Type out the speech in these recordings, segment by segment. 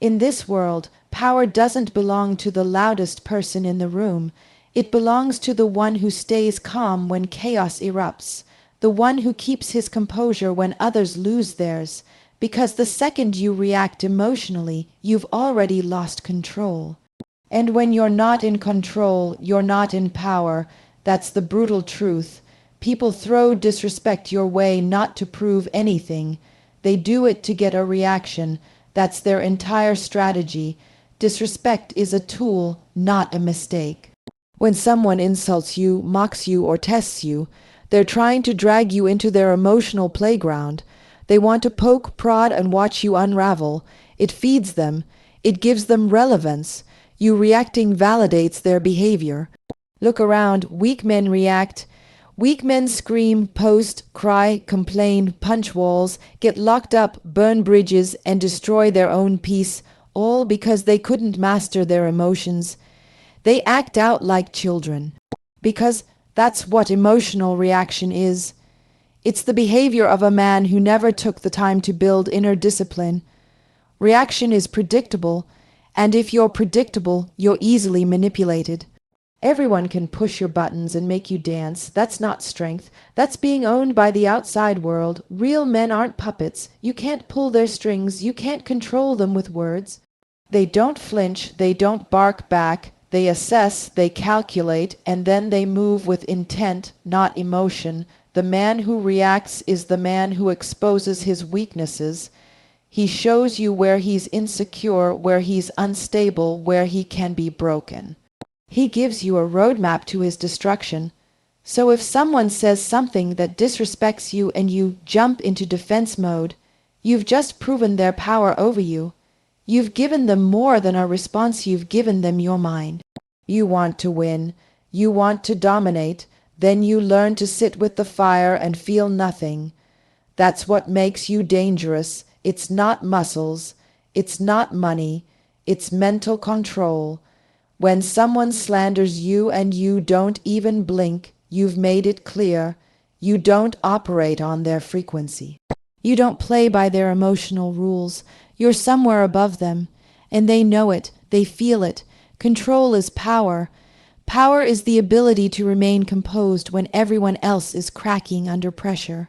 In this world, power doesn't belong to the loudest person in the room. It belongs to the one who stays calm when chaos erupts, the one who keeps his composure when others lose theirs, because the second you react emotionally, you've already lost control. And when you're not in control, you're not in power. That's the brutal truth. People throw disrespect your way not to prove anything. They do it to get a reaction. That's their entire strategy. Disrespect is a tool, not a mistake. When someone insults you, mocks you, or tests you, they're trying to drag you into their emotional playground. They want to poke, prod, and watch you unravel. It feeds them. It gives them relevance. You reacting validates their behavior. Look around. Weak men react. Weak men scream, post, cry, complain, punch walls, get locked up, burn bridges, and destroy their own peace, all because they couldn't master their emotions. They act out like children, because that's what emotional reaction is. It's the behavior of a man who never took the time to build inner discipline. Reaction is predictable, and if you're predictable, you're easily manipulated. Everyone can push your buttons and make you dance. That's not strength. That's being owned by the outside world. Real men aren't puppets. You can't pull their strings. You can't control them with words. They don't flinch. They don't bark back. They assess, they calculate, and then they move with intent, not emotion. The man who reacts is the man who exposes his weaknesses. He shows you where he's insecure, where he's unstable, where he can be broken. He gives you a roadmap to his destruction. So if someone says something that disrespects you and you jump into defense mode, you've just proven their power over you. You've given them more than a response. You've given them your mind. You want to win. You want to dominate. Then you learn to sit with the fire and feel nothing. That's what makes you dangerous. It's not muscles. It's not money. It's mental control. When someone slanders you and you don't even blink, you've made it clear. You don't operate on their frequency. You don't play by their emotional rules. You're somewhere above them, and they know it. They feel it. Control is power. Power is the ability to remain composed when everyone else is cracking under pressure.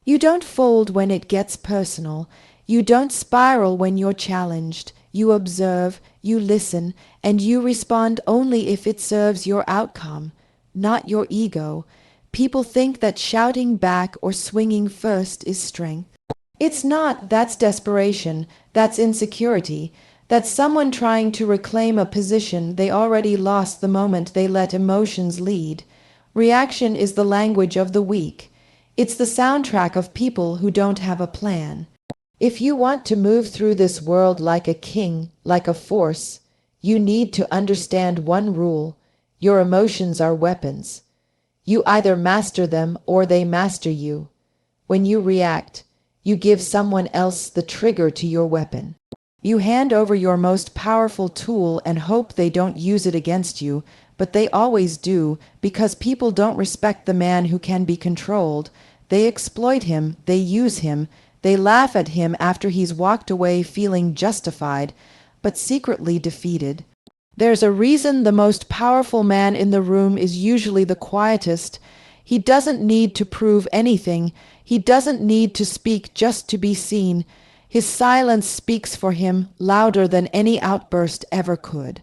You don't fold when it gets personal. You don't spiral when you're challenged. You observe, you listen, and you respond only if it serves your outcome, not your ego. People think that shouting back or swinging first is strength. It's not. That's desperation. That's insecurity. That's someone trying to reclaim a position they already lost the moment they let emotions lead. Reaction is the language of the weak. It's the soundtrack of people who don't have a plan. If you want to move through this world like a king, like a force, you need to understand one rule. Your emotions are weapons. You either master them or they master you. When you react, you give someone else the trigger to your weapon. You hand over your most powerful tool and hope they don't use it against you, but they always do, because people don't respect the man who can be controlled. They exploit him, they use him, they laugh at him after he's walked away feeling justified, but secretly defeated. There's a reason the most powerful man in the room is usually the quietest. He doesn't need to prove anything. He doesn't need to speak just to be seen. His silence speaks for him louder than any outburst ever could.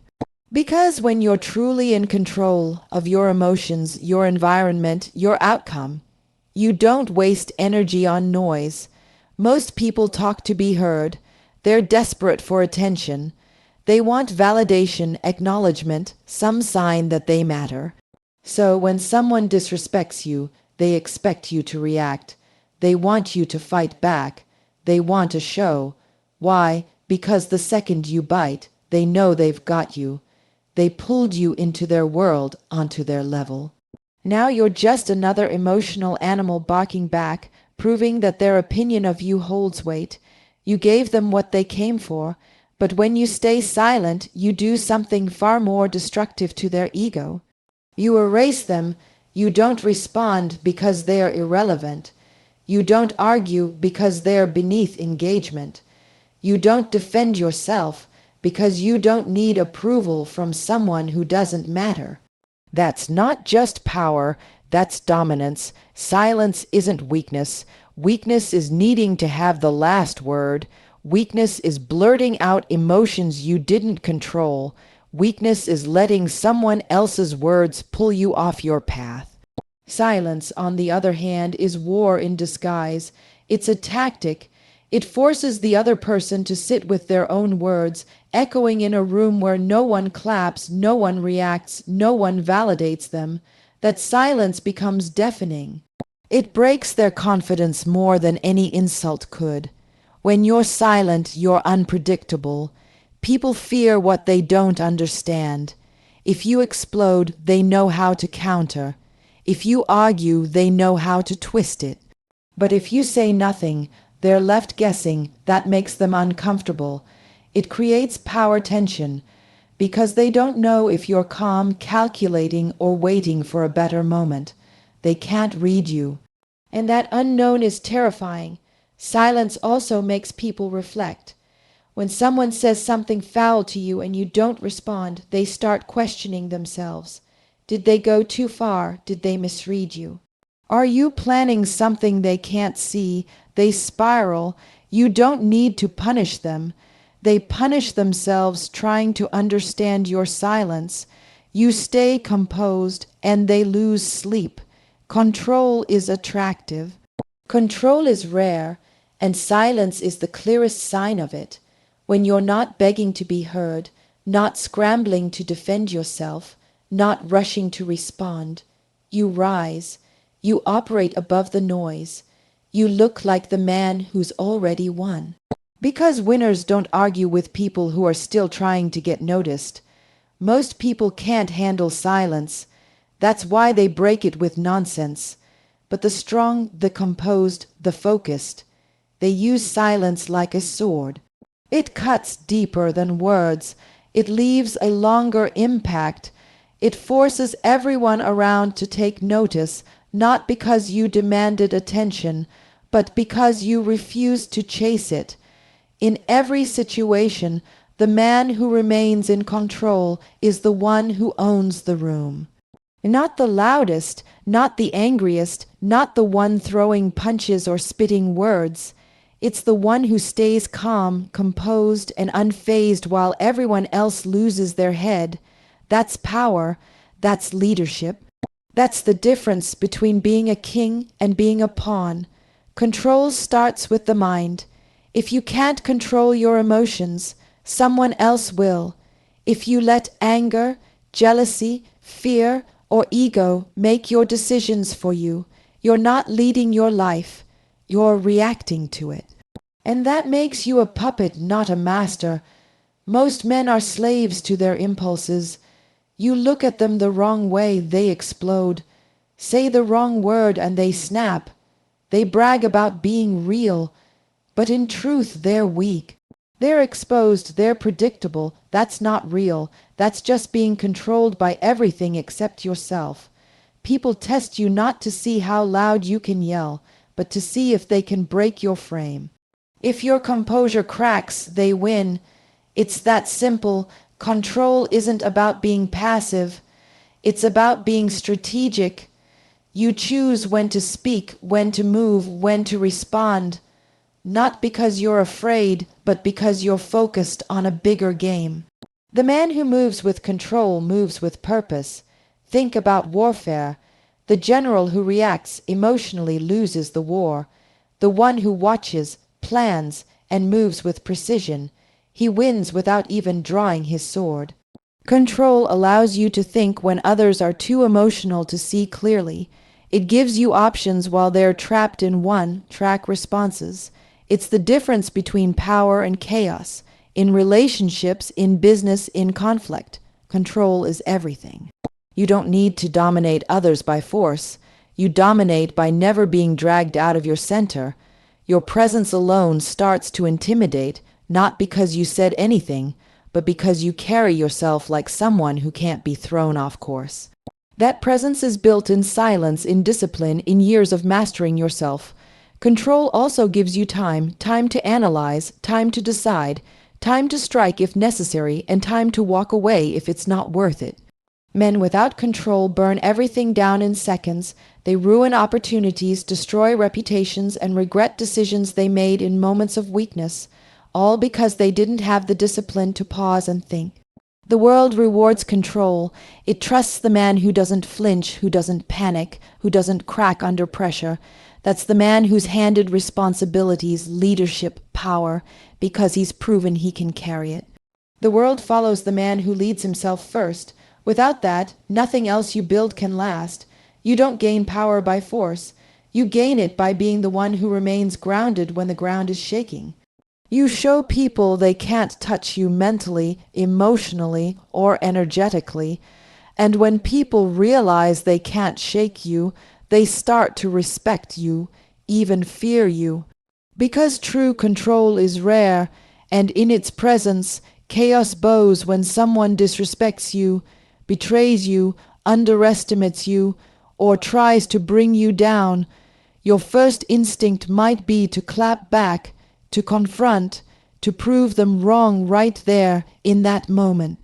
Because when you're truly in control of your emotions, your environment, your outcome, you don't waste energy on noise. Most people talk to be heard. They're desperate for attention. They want validation, acknowledgement, some sign that they matter. So when someone disrespects you, they expect you to react. They want you to fight back. They want a show. Why? Because the second you bite, they know they've got you. They pulled you into their world, onto their level. Now you're just another emotional animal barking back, proving that their opinion of you holds weight. You gave them what they came for, but when you stay silent, you do something far more destructive to their ego. You erase them. You don't respond because they are irrelevant. You don't argue because they are beneath engagement. You don't defend yourself. because you don't need approval from someone who doesn't matter. That's not just power, that's dominance. Silence isn't weakness. Weakness is needing to have the last word. Weakness is blurting out emotions you didn't control. Weakness is letting someone else's words pull you off your path. Silence, on the other hand, is war in disguise. It's a tactic. It forces the other person to sit with their own words, echoing in a room where no one claps, no one reacts, no one validates them. That silence becomes deafening. It breaks their confidence more than any insult could. When you're silent, you're unpredictable. People fear what they don't understand. If you explode, they know how to counter. If you argue, they know how to twist it. But if you say nothing, they're left guessing. That makes them uncomfortable. It creates power tension, because they don't know if you're calm, calculating, or waiting for a better moment. They can't read you. And that unknown is terrifying. Silence also makes people reflect. When someone says something foul to you and you don't respond, they start questioning themselves. Did they go too far? Did they misread you? Are you planning something they can't see? They spiral. You don't need to punish them. They punish themselves trying to understand your silence. You stay composed and they lose sleep. Control is attractive. Control is rare, and silence is the clearest sign of it. When you're not begging to be heard, not scrambling to defend yourself, not rushing to respond, you rise. You operate above the noise. You look like the man who's already won. Because winners don't argue with people who are still trying to get noticed. Most people can't handle silence. That's why they break it with nonsense. But the strong, the composed, the focused, they use silence like a sword. It cuts deeper than words. It leaves a longer impact. It forces everyone around to take notice, not because you demanded attention, but because you refused to chase it. In every situation, the man who remains in control is the one who owns the room. Not the loudest, not the angriest, not the one throwing punches or spitting words. It's the one who stays calm, composed, and unfazed while everyone else loses their head. That's power. That's leadership. That's the difference between being a king and being a pawn. Control starts with the mind. If you can't control your emotions, someone else will. If you let anger, jealousy, fear, or ego make your decisions for you, you're not leading your life, you're reacting to it. And that makes you a puppet, not a master. Most men are slaves to their impulses. You look at them the wrong way, they explode. Say the wrong word and they snap. They brag about being real, but in truth they're weak. They're exposed, they're predictable. That's not real. That's just being controlled by everything except yourself. People test you not to see how loud you can yell, but to see if they can break your frame. If your composure cracks, they win. It's that simple. Control isn't about being passive. It's about being strategic. You choose when to speak, when to move, when to respond. Not because you're afraid, but because you're focused on a bigger game. The man who moves with control moves with purpose. Think about warfare. The general who reacts emotionally loses the war. The one who watches, plans, and moves with precision, he wins without even drawing his sword. Control allows you to think when others are too emotional to see clearly. It gives you options while they're trapped in one-track responses. It's the difference between power and chaos. In relationships, in business, in conflict, control is everything. You don't need to dominate others by force. You dominate by never being dragged out of your center. Your presence alone starts to intimidate, not because you said anything, but because you carry yourself like someone who can't be thrown off course. That presence is built in silence, in discipline, in years of mastering yourself. Control also gives you time to analyze, time to decide, time to strike if necessary, and time to walk away if it's not worth it. Men without control burn everything down in seconds. They ruin opportunities, destroy reputations, and regret decisions they made in moments of weakness, all because they didn't have the discipline to pause and think. The world rewards control. It trusts the man who doesn't flinch, who doesn't panic, who doesn't crack under pressure. That's the man who's handed responsibilities, leadership, power, because he's proven he can carry it. The world follows the man who leads himself first. Without that, nothing else you build can last. You don't gain power by force. You gain it by being the one who remains grounded when the ground is shaking. You show people they can't touch you mentally, emotionally, or energetically. And when people realize they can't shake you, they start to respect you, even fear you. Because true control is rare, and in its presence, chaos bows when someone disrespects you, betrays you, underestimates you, or tries to bring you down. Your first instinct might be to clap back, to confront, to prove them wrong right there in that moment.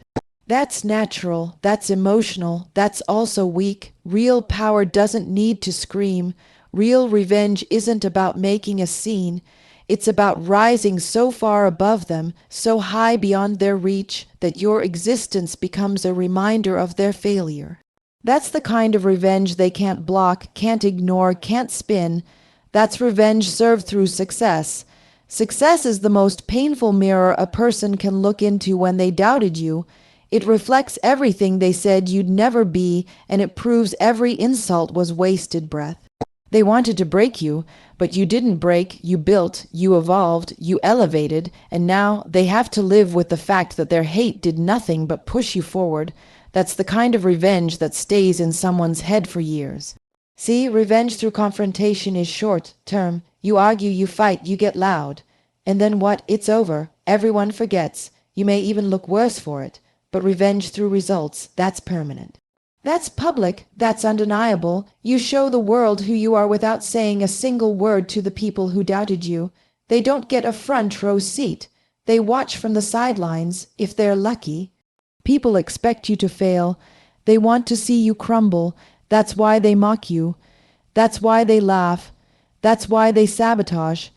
That's natural, that's emotional, that's also weak. Real power doesn't need to scream. Real revenge isn't about making a scene. It's about rising so far above them, so high beyond their reach, that your existence becomes a reminder of their failure. That's the kind of revenge they can't block, can't ignore, can't spin. That's revenge served through success. Success is the most painful mirror a person can look into when they doubted you. It reflects everything they said you'd never be, and it proves every insult was wasted breath. They wanted to break you, but you didn't break, you built, you evolved, you elevated, and now they have to live with the fact that their hate did nothing but push you forward. That's the kind of revenge that stays in someone's head for years. See, revenge through confrontation is short term. You argue, you fight, you get loud. And then what? It's over. Everyone forgets. You may even look worse for it. But revenge through results, that's permanent. That's public, that's undeniable. You show the world who you are without saying a single word to the people who doubted you. They don't get a front row seat. They watch from the sidelines, if they're lucky. People expect you to fail. They want to see you crumble. That's why they mock you. That's why they laugh. That's why they sabotage.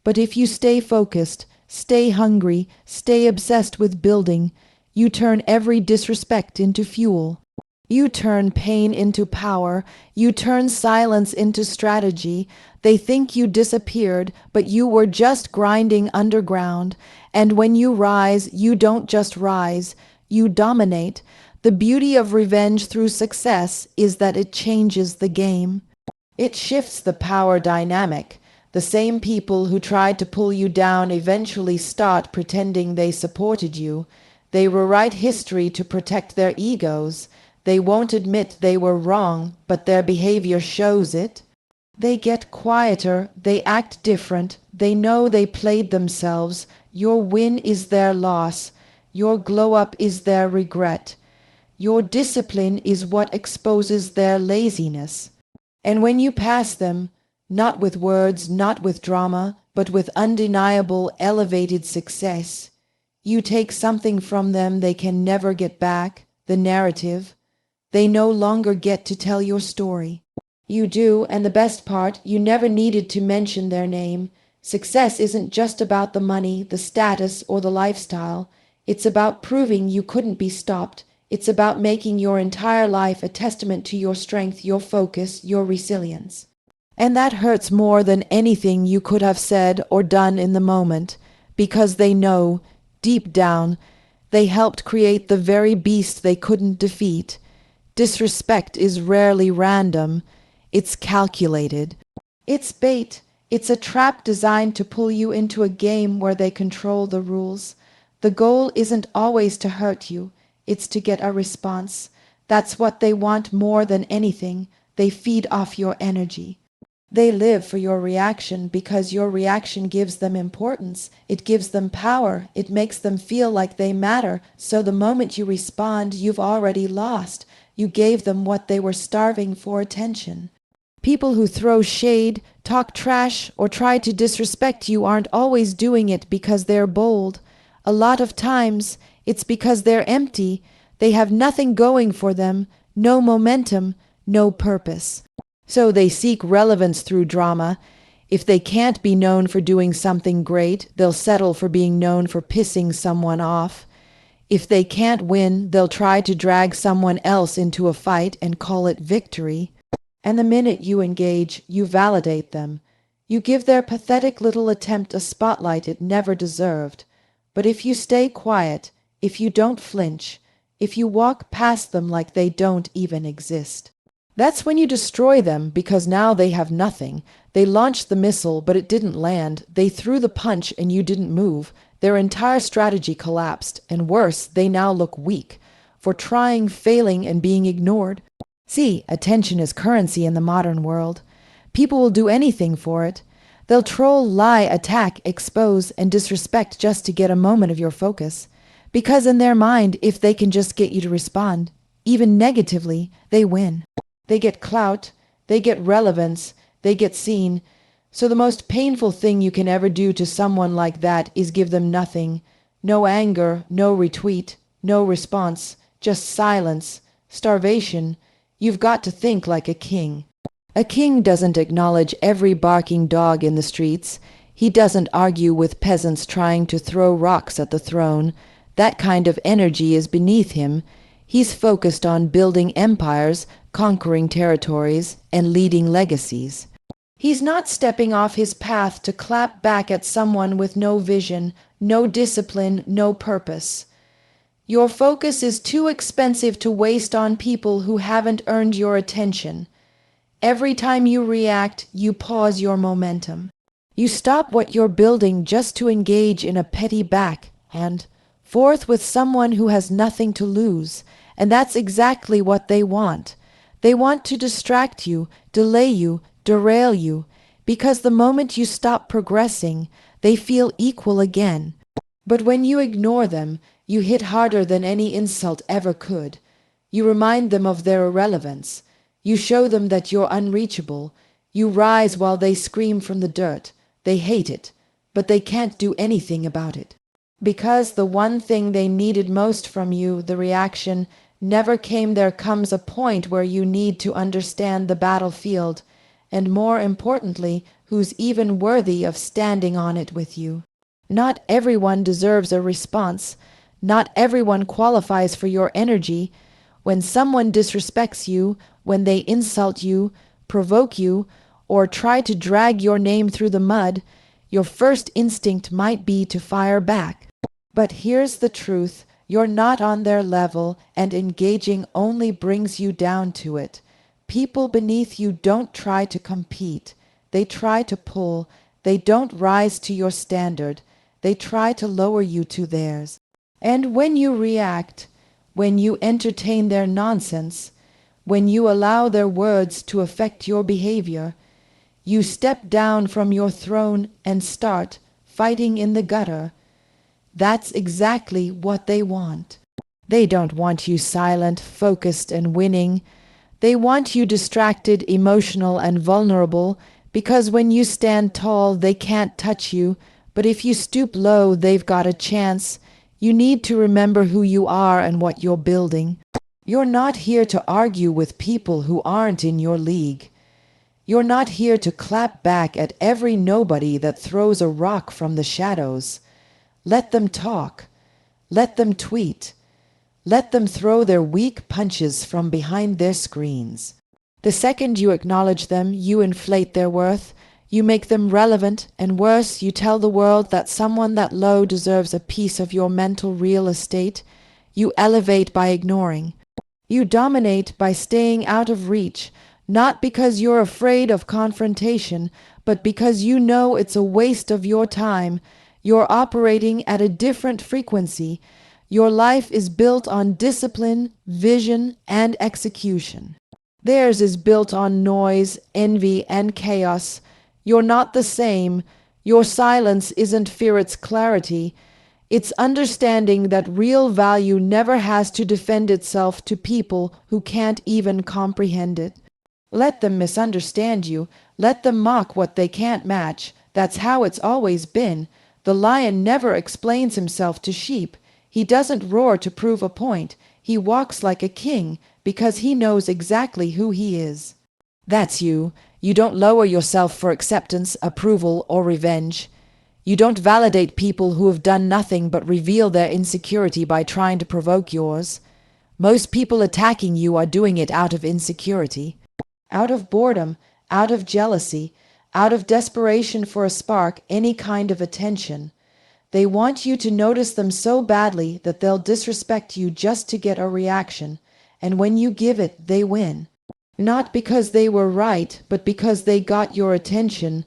But if you stay focused, stay hungry, stay obsessed with building, you turn every disrespect into fuel. You turn pain into power. You turn silence into strategy. They think you disappeared, but you were just grinding underground. And when you rise, you don't just rise. You dominate. The beauty of revenge through success is that it changes the game. It shifts the power dynamic. The same people who tried to pull you down eventually start pretending they supported you. They rewrite history to protect their egos. They won't admit they were wrong, but their behavior shows it. They get quieter, they act different, they know they played themselves. Your win is their loss. Your glow-up is their regret. Your discipline is what exposes their laziness. And when you pass them, not with words, not with drama, but with undeniable, elevated success, you take something from them they can never get back, the narrative. They no longer get to tell your story. You do, and the best part, you never needed to mention their name. Success isn't just about the money, the status, or the lifestyle. It's about proving you couldn't be stopped. It's about making your entire life a testament to your strength, your focus, your resilience. And that hurts more than anything you could have said or done in the moment, because they know, deep down, they helped create the very beast they couldn't defeat. Disrespect is rarely random. It's calculated. It's bait. It's a trap designed to pull you into a game where they control the rules. The goal isn't always to hurt you. It's to get a response. That's what they want more than anything. They feed off your energy. They live for your reaction because your reaction gives them importance. It gives them power. It makes them feel like they matter. So the moment you respond, you've already lost. You gave them what they were starving for: attention. People who throw shade, talk trash, or try to disrespect you aren't always doing it because they're bold. A lot of times, it's because they're empty. They have nothing going for them, no momentum, no purpose. So they seek relevance through drama. If they can't be known for doing something great, they'll settle for being known for pissing someone off. If they can't win, they'll try to drag someone else into a fight and call it victory. And the minute you engage, you validate them. You give their pathetic little attempt a spotlight it never deserved. But if you stay quiet, if you don't flinch, if you walk past them like they don't even exist, that's when you destroy them, because now they have nothing. They launched the missile, but it didn't land. They threw the punch and you didn't move. Their entire strategy collapsed, and worse, they now look weak for trying, failing, and being ignored. See, attention is currency in the modern world. People will do anything for it. They'll troll, lie, attack, expose, and disrespect just to get a moment of your focus. Because in their mind, if they can just get you to respond, even negatively, they win. They get clout, they get relevance, they get seen. So the most painful thing you can ever do to someone like that is give them nothing. No anger, no retweet, no response, just silence, starvation. You've got to think like a king. A king doesn't acknowledge every barking dog in the streets. He doesn't argue with peasants trying to throw rocks at the throne. That kind of energy is beneath him. He's focused on building empires, conquering territories, and leading legacies. He's not stepping off his path to clap back at someone with no vision, no discipline, no purpose. Your focus is too expensive to waste on people who haven't earned your attention. Every time you react, you pause your momentum. You stop what you're building just to engage in a petty back and forth with someone who has nothing to lose. And that's exactly what they want. They want to distract you, delay you, derail you, because the moment you stop progressing, they feel equal again. But when you ignore them, you hit harder than any insult ever could. You remind them of their irrelevance. You show them that you're unreachable. You rise while they scream from the dirt. They hate it, but they can't do anything about it. Because the one thing they needed most from you, the reaction, never came. There comes a point where you need to understand the battlefield, and more importantly, who's even worthy of standing on it with you. Not everyone deserves a response. Not everyone qualifies for your energy. When someone disrespects you, when they insult you, provoke you, or try to drag your name through the mud, your first instinct might be to fire back. But here's the truth. You're not on their level, and engaging only brings you down to it. People beneath you don't try to compete. They try to pull. They don't rise to your standard. They try to lower you to theirs. And when you react, when you entertain their nonsense, when you allow their words to affect your behavior, you step down from your throne and start fighting in the gutter. That's exactly what they want. They don't want you silent, focused, and winning. They want you distracted, emotional, and vulnerable, because when you stand tall, they can't touch you, but if you stoop low, they've got a chance. You need to remember who you are and what you're building. You're not here to argue with people who aren't in your league. You're not here to clap back at every nobody that throws a rock from the shadows. Let them talk. Let them tweet. Let them throw their weak punches from behind their screens. The second you acknowledge them, you inflate their worth. You make them relevant, and worse, you tell the world that someone that low deserves a piece of your mental real estate. You elevate by ignoring. You dominate by staying out of reach, not because you're afraid of confrontation, but because you know it's a waste of your time. You're operating at a different frequency. Your life is built on discipline, vision, and execution. Theirs is built on noise, envy, and chaos. You're not the same. Your silence isn't fear, it's clarity. It's understanding that real value never has to defend itself to people who can't even comprehend it. Let them misunderstand you. Let them mock what they can't match. That's how it's always been. The lion never explains himself to sheep. He doesn't roar to prove a point. He walks like a king because he knows exactly who he is. That's you. You don't lower yourself for acceptance, approval, or revenge. You don't validate people who have done nothing but reveal their insecurity by trying to provoke yours. Most people attacking you are doing it out of insecurity, out of boredom, out of jealousy, out of desperation for a spark, any kind of attention. They want you to notice them so badly that they'll disrespect you just to get a reaction, and when you give it, they win. Not because they were right, but because they got your attention.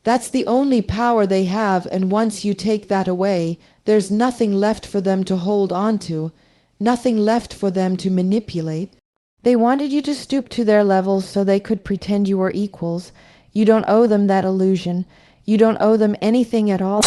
That's the only power they have, and once you take that away, there's nothing left for them to hold on to, nothing left for them to manipulate. They wanted you to stoop to their level so they could pretend you were equals. You don't owe them that illusion. You don't owe them anything at all.